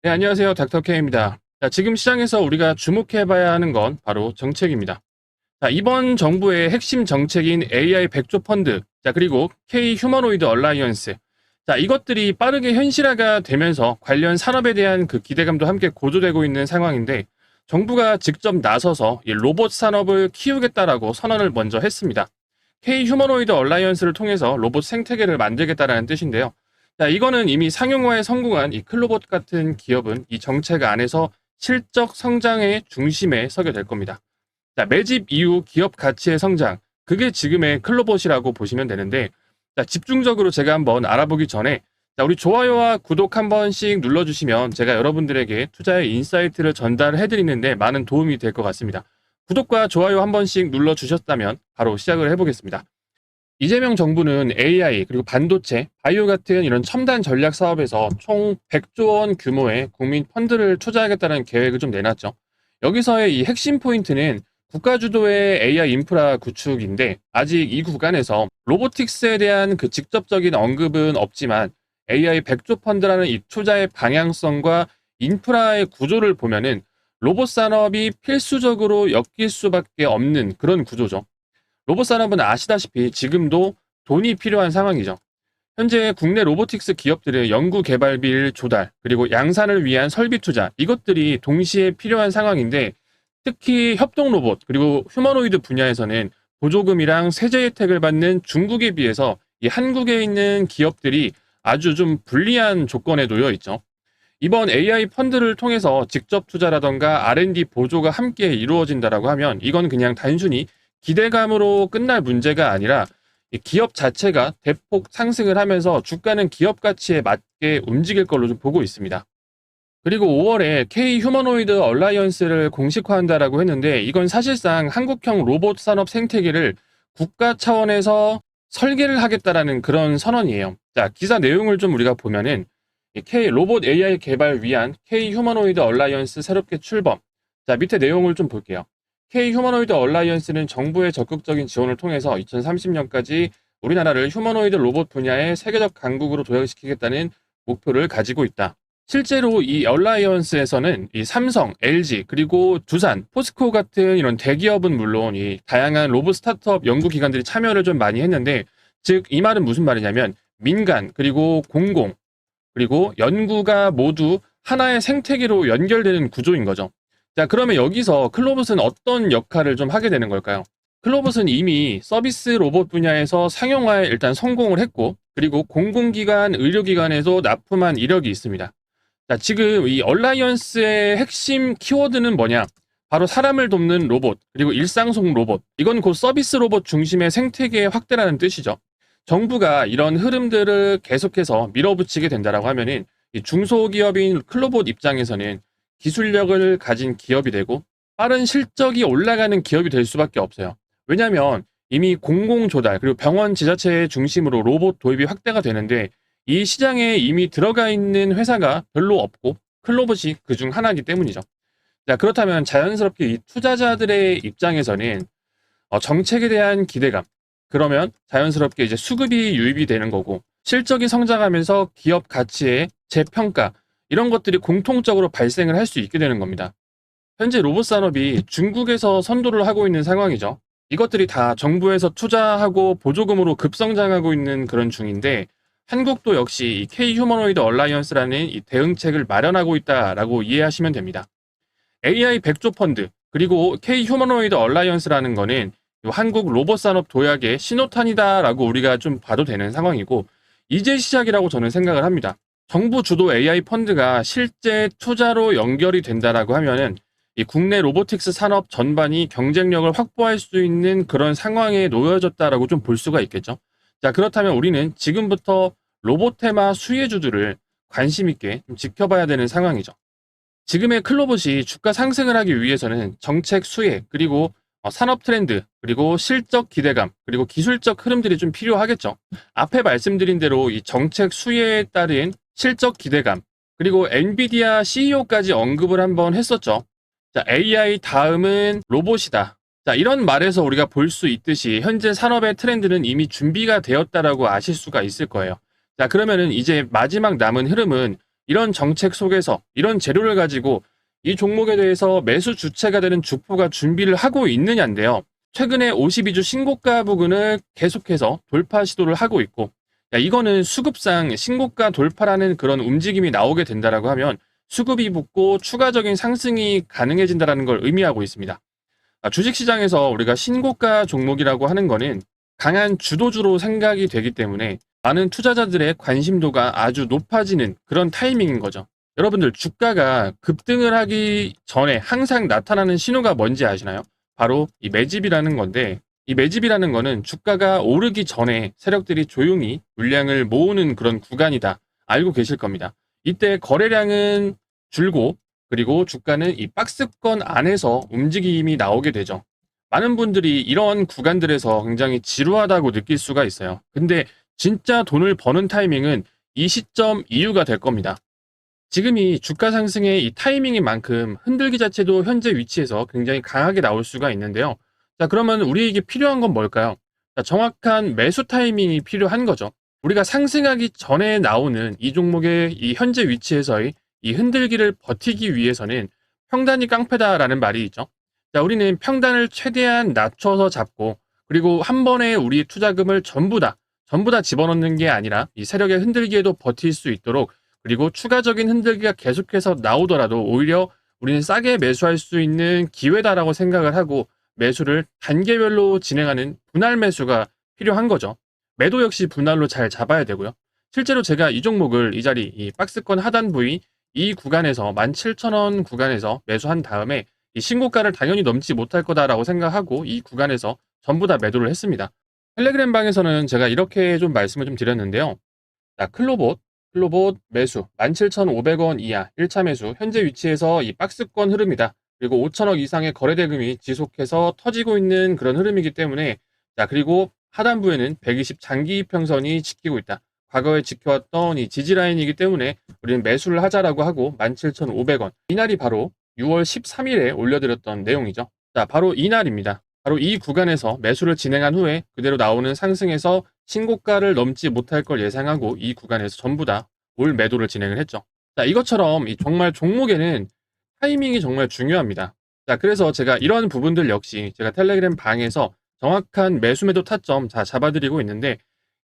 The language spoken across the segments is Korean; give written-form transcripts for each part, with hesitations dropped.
네, 안녕하세요. 닥터케입니다. 자, 지금 시장에서 우리가 주목해봐야 하는 건 바로 정책입니다. 자, 이번 정부의 핵심 정책인 AI 100조 펀드, 자, 그리고 K 휴머노이드 얼라이언스. 자, 이것들이 빠르게 현실화가 되면서 관련 산업에 대한 그 기대감도 함께 고조되고 있는 상황인데, 정부가 직접 나서서 이 로봇 산업을 키우겠다라고 선언을 먼저 했습니다. K 휴머노이드 얼라이언스를 통해서 로봇 생태계를 만들겠다라는 뜻인데요. 자, 이거는 이미 상용화에 성공한 이 클로봇 같은 기업은 이 정책 안에서 실적 성장의 중심에 서게 될 겁니다. 자, 매집 이후 기업 가치의 성장, 그게 지금의 클로봇이라고 보시면 되는데, 자, 집중적으로 제가 한번 알아보기 전에, 자, 우리 좋아요와 구독 한 번씩 눌러주시면 제가 여러분들에게 투자의 인사이트를 전달해드리는데 많은 도움이 될 것 같습니다. 구독과 좋아요 한 번씩 눌러주셨다면 바로 시작을 해보겠습니다. 이재명 정부는 AI 그리고 반도체, 바이오 같은 이런 첨단 전략 사업에서 총 100조 원 규모의 국민 펀드를 투자하겠다는 계획을 좀 내놨죠. 여기서의 이 핵심 포인트는 국가 주도의 AI 인프라 구축인데, 아직 이 구간에서 로보틱스에 대한 그 직접적인 언급은 없지만 AI 100조 펀드라는 이 투자의 방향성과 인프라의 구조를 보면은 로봇 산업이 필수적으로 엮일 수밖에 없는 그런 구조죠. 로봇 산업은 아시다시피 지금도 돈이 필요한 상황이죠. 현재 국내 로보틱스 기업들의 연구 개발비를 조달, 그리고 양산을 위한 설비 투자, 이것들이 동시에 필요한 상황인데, 특히 협동 로봇, 그리고 휴머노이드 분야에서는 보조금이랑 세제 혜택을 받는 중국에 비해서 이 한국에 있는 기업들이 아주 좀 불리한 조건에 놓여 있죠. 이번 AI 펀드를 통해서 직접 투자라던가 R&D 보조가 함께 이루어진다라고 하면 이건 그냥 단순히 기대감으로 끝날 문제가 아니라 이 기업 자체가 대폭 상승을 하면서 주가는 기업 가치에 맞게 움직일 걸로 좀 보고 있습니다. 그리고 5월에 K 휴머노이드 얼라이언스를 공식화한다라고 했는데, 이건 사실상 한국형 로봇 산업 생태계를 국가 차원에서 설계를 하겠다라는 그런 선언이에요. 자, 기사 내용을 좀 우리가 보면은 이 K 로봇 AI 개발 위한 K 휴머노이드 얼라이언스 새롭게 출범. 자, 밑에 내용을 좀 볼게요. K 휴머노이드 얼라이언스는 정부의 적극적인 지원을 통해서 2030년까지 우리나라를 휴머노이드 로봇 분야의 세계적 강국으로 도약시키겠다는 목표를 가지고 있다. 실제로 이 얼라이언스에서는 이 삼성, LG, 그리고 두산, 포스코 같은 이런 대기업은 물론 이 다양한 로봇 스타트업 연구기관들이 참여를 좀 많이 했는데, 즉 이 말은 무슨 말이냐면 민간, 그리고 공공, 그리고 연구가 모두 하나의 생태계로 연결되는 구조인 거죠. 자, 그러면 여기서 클로봇은 어떤 역할을 좀 하게 되는 걸까요? 클로봇은 이미 서비스 로봇 분야에서 상용화에 일단 성공을 했고, 그리고 공공기관, 의료기관에도 납품한 이력이 있습니다. 자, 지금 이 얼라이언스의 핵심 키워드는 뭐냐? 바로 사람을 돕는 로봇, 그리고 일상속 로봇. 이건 곧 서비스 로봇 중심의 생태계 확대라는 뜻이죠. 정부가 이런 흐름들을 계속해서 밀어붙이게 된다라고 하면은 이 중소기업인 클로봇 입장에서는 기술력을 가진 기업이 되고 빠른 실적이 올라가는 기업이 될 수밖에 없어요. 왜냐하면 이미 공공 조달, 그리고 병원 지자체 중심으로 로봇 도입이 확대가 되는데, 이 시장에 이미 들어가 있는 회사가 별로 없고 클로봇이 그중 하나이기 때문이죠. 자, 그렇다면 자연스럽게 이 투자자들의 입장에서는 정책에 대한 기대감, 그러면 자연스럽게 이제 수급이 유입이 되는 거고, 실적이 성장하면서 기업 가치의 재평가, 이런 것들이 공통적으로 발생을 할 수 있게 되는 겁니다. 현재 로봇 산업이 중국에서 선도를 하고 있는 상황이죠. 이것들이 다 정부에서 투자하고 보조금으로 급성장하고 있는 그런 중인데, 한국도 역시 이 K 휴머노이드 얼라이언스라는 이 대응책을 마련하고 있다라고 이해하시면 됩니다. AI 100조 펀드, 그리고 K 휴머노이드 얼라이언스라는 거는 한국 로봇 산업 도약의 신호탄이다라고 우리가 좀 봐도 되는 상황이고, 이제 시작이라고 저는 생각을 합니다. 정부 주도 AI 펀드가 실제 투자로 연결이 된다라고 하면은 이 국내 로보틱스 산업 전반이 경쟁력을 확보할 수 있는 그런 상황에 놓여졌다라고 좀 볼 수가 있겠죠. 자, 그렇다면 우리는 지금부터 로봇 테마 수혜주들을 관심 있게 좀 지켜봐야 되는 상황이죠. 지금의 클로봇이 주가 상승을 하기 위해서는 정책 수혜, 그리고 산업 트렌드, 그리고 실적 기대감, 그리고 기술적 흐름들이 좀 필요하겠죠. 앞에 말씀드린 대로 이 정책 수혜에 따른 실적 기대감, 그리고 엔비디아 CEO까지 언급을 한번 했었죠. 자, AI 다음은 로봇이다. 자, 이런 말에서 우리가 볼 수 있듯이 현재 산업의 트렌드는 이미 준비가 되었다라고 아실 수가 있을 거예요. 자, 그러면은 이제 마지막 남은 흐름은 이런 정책 속에서 이런 재료를 가지고 이 종목에 대해서 매수 주체가 되는 주포가 준비를 하고 있느냐인데요. 최근에 52주 신고가 부근을 계속해서 돌파 시도를 하고 있고, 이거는 수급상 신고가 돌파라는 그런 움직임이 나오게 된다라고 하면 수급이 붙고 추가적인 상승이 가능해진다는 걸 의미하고 있습니다. 주식시장에서 우리가 신고가 종목이라고 하는 거는 강한 주도주로 생각이 되기 때문에 많은 투자자들의 관심도가 아주 높아지는 그런 타이밍인 거죠. 여러분들 주가가 급등을 하기 전에 항상 나타나는 신호가 뭔지 아시나요? 바로 이 매집이라는 건데, 이 매집이라는 거는 주가가 오르기 전에 세력들이 조용히 물량을 모으는 그런 구간이다 알고 계실 겁니다. 이때 거래량은 줄고, 그리고 주가는 이 박스권 안에서 움직임이 나오게 되죠. 많은 분들이 이런 구간들에서 굉장히 지루하다고 느낄 수가 있어요. 근데 진짜 돈을 버는 타이밍은 이 시점 이후가 될 겁니다. 지금이 주가 상승의 이 타이밍인 만큼 흔들기 자체도 현재 위치에서 굉장히 강하게 나올 수가 있는데요. 자, 그러면 우리에게 필요한 건 뭘까요? 자, 정확한 매수 타이밍이 필요한 거죠. 우리가 상승하기 전에 나오는 이 종목의 이 현재 위치에서의 이 흔들기를 버티기 위해서는 평단이 깡패다라는 말이 있죠. 자, 우리는 평단을 최대한 낮춰서 잡고, 그리고 한 번에 우리 투자금을 전부 다 집어넣는 게 아니라 이 세력의 흔들기에도 버틸 수 있도록, 그리고 추가적인 흔들기가 계속해서 나오더라도 오히려 우리는 싸게 매수할 수 있는 기회다라고 생각을 하고 매수를 단계별로 진행하는 분할 매수가 필요한 거죠. 매도 역시 분할로 잘 잡아야 되고요. 실제로 제가 이 종목을 이 자리, 이 박스권 하단 부위 이 구간에서 17,000원 구간에서 매수한 다음에 이 신고가를 당연히 넘지 못할 거다라고 생각하고 이 구간에서 전부 다 매도를 했습니다. 텔레그램 방에서는 제가 이렇게 좀 말씀을 좀 드렸는데요. 자, 클로봇 매수 17,500원 이하 1차 매수 현재 위치에서 이 박스권 흐름이다. 그리고 5천억 이상의 거래 대금이 지속해서 터지고 있는 그런 흐름이기 때문에, 자, 그리고 하단부에는 120 장기 이평선이 지키고 있다. 과거에 지켜왔던 이 지지라인이기 때문에 우리는 매수를 하자라고 하고 17,500원. 이날이 바로 6월 13일에 올려드렸던 내용이죠. 자, 바로 이날입니다. 바로 이 구간에서 매수를 진행한 후에 그대로 나오는 상승에서 신고가를 넘지 못할 걸 예상하고 이 구간에서 전부 다 올 매도를 진행을 했죠. 자, 이것처럼 정말 종목에는 타이밍이 정말 중요합니다. 자, 그래서 제가 이런 부분들 역시 제가 텔레그램 방에서 정확한 매수 매도 타점 다 잡아드리고 있는데,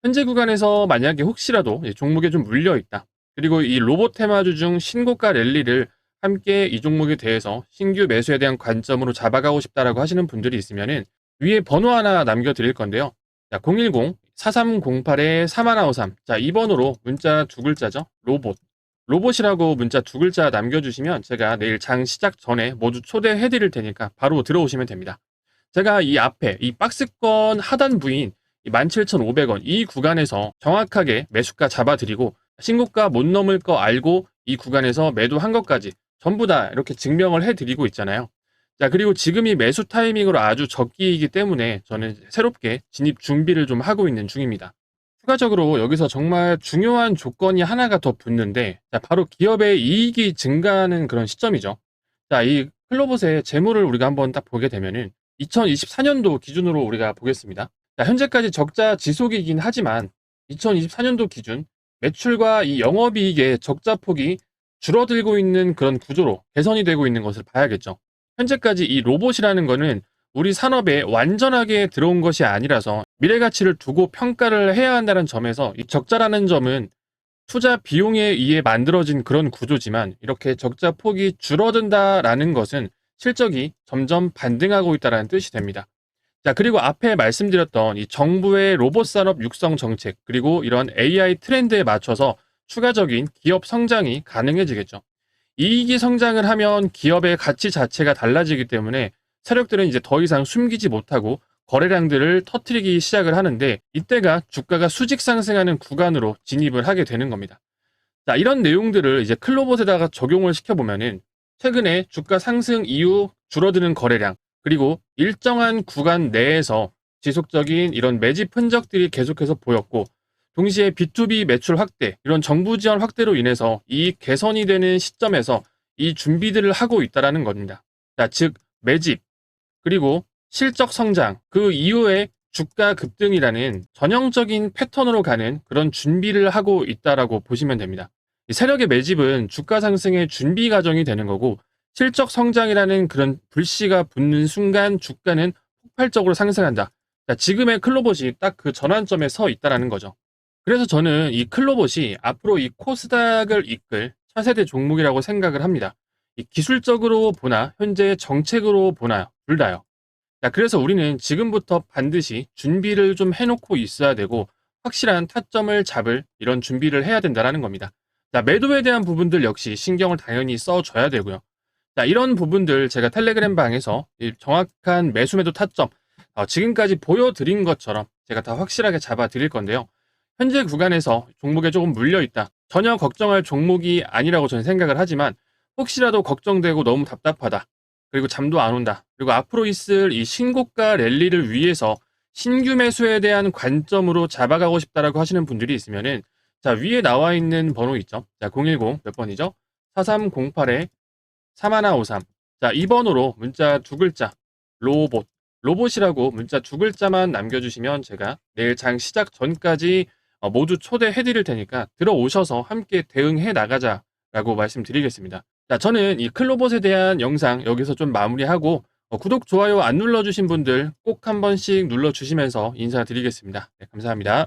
현재 구간에서 만약에 혹시라도 종목에 좀 물려 있다. 그리고 이 로봇 테마주 중 신고가 랠리를 함께 이 종목에 대해서 신규 매수에 대한 관점으로 잡아가고 싶다라고 하시는 분들이 있으면은 위에 번호 하나 남겨드릴 건데요. 자, 010-4308-3153. 자, 이 번호로 문자 두 글자죠. 로봇이라고 문자 두 글자 남겨주시면 제가 내일 장 시작 전에 모두 초대해 드릴 테니까 바로 들어오시면 됩니다. 제가 이 앞에 이 박스권 하단 부인 17,500원 이 구간에서 정확하게 매수가 잡아드리고 신고가 못 넘을 거 알고 이 구간에서 매도한 것까지 전부 다 이렇게 증명을 해드리고 있잖아요. 자, 그리고 지금이 매수 타이밍으로 아주 적기이기 때문에 저는 새롭게 진입 준비를 좀 하고 있는 중입니다. 추가적으로 여기서 정말 중요한 조건이 하나가 더 붙는데, 자, 바로 기업의 이익이 증가하는 그런 시점이죠. 자, 이 클로봇의 재물을 우리가 한번 딱 보게 되면은 2024년도 기준으로 우리가 보겠습니다. 자, 현재까지 적자 지속이긴 하지만 2024년도 기준 매출과 이 영업이익의 적자 폭이 줄어들고 있는 그런 구조로 개선이 되고 있는 것을 봐야겠죠. 현재까지 이 로봇이라는 거는 우리 산업에 완전하게 들어온 것이 아니라서 미래 가치를 두고 평가를 해야 한다는 점에서 이 적자라는 점은 투자 비용에 의해 만들어진 그런 구조지만, 이렇게 적자 폭이 줄어든다라는 것은 실적이 점점 반등하고 있다는 뜻이 됩니다. 자, 그리고 앞에 말씀드렸던 이 정부의 로봇 산업 육성 정책, 그리고 이런 AI 트렌드에 맞춰서 추가적인 기업 성장이 가능해지겠죠. 이익이 성장을 하면 기업의 가치 자체가 달라지기 때문에 세력들은 이제 더 이상 숨기지 못하고 거래량들을 터트리기 시작을 하는데, 이때가 주가가 수직 상승하는 구간으로 진입을 하게 되는 겁니다. 자, 이런 내용들을 이제 클로봇에다가 적용을 시켜보면은 최근에 주가 상승 이후 줄어드는 거래량, 그리고 일정한 구간 내에서 지속적인 이런 매집 흔적들이 계속해서 보였고, 동시에 B2B 매출 확대, 이런 정부 지원 확대로 인해서 이익 개선이 되는 시점에서 이 준비들을 하고 있다라는 겁니다. 자, 즉 매집, 그리고 실적 성장, 그 이후에 주가 급등이라는 전형적인 패턴으로 가는 그런 준비를 하고 있다라고 보시면 됩니다. 이 세력의 매집은 주가 상승의 준비 과정이 되는 거고 실적 성장이라는 그런 불씨가 붙는 순간 주가는 폭발적으로 상승한다. 자, 지금의 클로봇이 딱 그 전환점에 서 있다라는 거죠. 그래서 저는 이 클로봇이 앞으로 이 코스닥을 이끌 차세대 종목이라고 생각을 합니다. 이 기술적으로 보나 현재의 정책으로 보나 둘 다요. 자, 그래서 우리는 지금부터 반드시 준비를 좀 해놓고 있어야 되고 확실한 타점을 잡을 이런 준비를 해야 된다는 겁니다. 자, 매도에 대한 부분들 역시 신경을 당연히 써줘야 되고요. 자, 이런 부분들 제가 텔레그램 방에서 이 정확한 매수 매도 타점 지금까지 보여드린 것처럼 제가 다 확실하게 잡아 드릴 건데요. 현재 구간에서 종목에 조금 물려있다. 전혀 걱정할 종목이 아니라고 저는 생각을 하지만 혹시라도 걱정되고 너무 답답하다. 그리고 잠도 안 온다. 그리고 앞으로 있을 이 신고가 랠리를 위해서 신규 매수에 대한 관점으로 잡아가고 싶다라고 하시는 분들이 있으면은 자, 위에 나와 있는 번호 있죠. 자, 010 몇 번이죠? 4308에 3153. 자, 이 번호로 문자 두 글자 로봇 로봇이라고 문자 두 글자만 남겨주시면 제가 내일 장 시작 전까지 모두 초대해 드릴 테니까 들어오셔서 함께 대응해 나가자라고 말씀드리겠습니다. 자, 저는 이 클로봇에 대한 영상 여기서 좀 마무리하고 구독, 좋아요 안 눌러주신 분들 꼭 한 번씩 눌러주시면서 인사드리겠습니다. 네, 감사합니다.